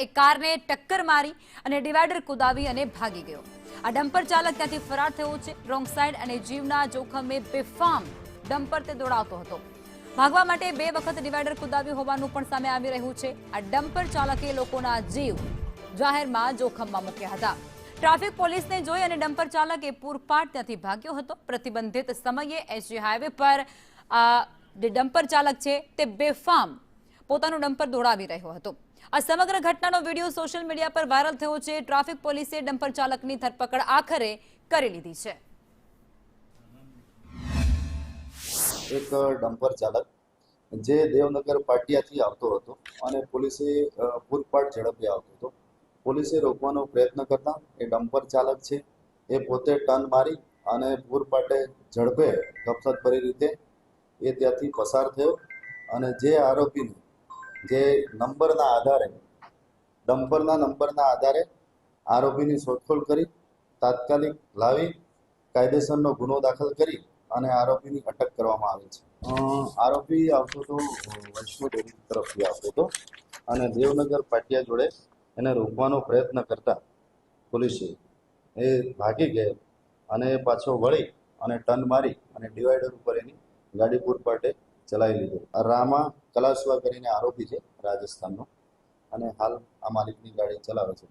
એક કારને ટક્કર મારી અને ડિવાઈડર કુદાવી અને ભાગી ગયો। આ ડમ્પર ચાલક ત્યાંથી ફરાર થયો છે। રોંગ સાઈડ અને જીવના જોખમે બેફામ ડમ્પર તે દોડાવતો હતો। ભાગવા માટે 2 વખત ડિવાઈડર કુદાવ્યું હોવાનું પણ સામે આવી રહ્યું છે। આ ડમ્પર ચાલકે લોકોના જીવ જાહેરમાં જોખમમાં મૂક્યા હતા। ટ્રાફિક પોલીસને જોઈ અને ડમ્પર ચાલકે પૂરપાટ ત્યાંથી ભાગ્યો હતો। પ્રતિબંધિત સમયે એસજી હાઈવે પર જે ડમ્પર ચાલક છે તે બેફામ પોતાનું ડમ્પર દોડાવી રહ્યો હતો। આ સમગ્ર ઘટનાનો વિડીયો સોશિયલ મીડિયા પર વાયરલ થયો છે। ટ્રાફિક પોલીસે ડમ્પર ચાલકની ધરપકડ આખરે કરી લીધી છે। એક ડમ્પર ચાલક જે દેવનગર પાટિયાથી આવતો હતો અને પોલીસે પૂરપાટ ઝડપે આવતો હતો। પોલીસે રોકવાનો પ્રયત્ન કરતા એ ડમ્પર ચાલક છે એ પોતે ટર્ન મારી અને પૂરપાટે ઝડપે ગપસતભરી રીતે એ ત્યાંથી પસાર થયો અને જે આરોપીને જે ડમ્પરના નંબરના આધારે આરોપીની શોધખોળ કરી તાત્કાલિક લાવી કાયદેસરનો ગુનો દાખલ કરી અને આરોપીની અટક કરવામાં આવી છે। આરોપી આવતો તો વૈષ્ણોદેવી તરફથી આવતો હતો અને દેવનગર પાટિયા જોડે એને રોકવાનો પ્રયત્ન કરતા પોલીસે એ ભાગી ગયો અને પાછો વળી અને ટર્ન મારી અને ડિવાઈડર ઉપર એની ગાડી પૂરપાટે ચલાવી લીધો। રામા કલાસવા કરીને આરોપી છે રાજસ્થાનનો અને હાલ આ માલિકની ગાડી ચલાવે છે।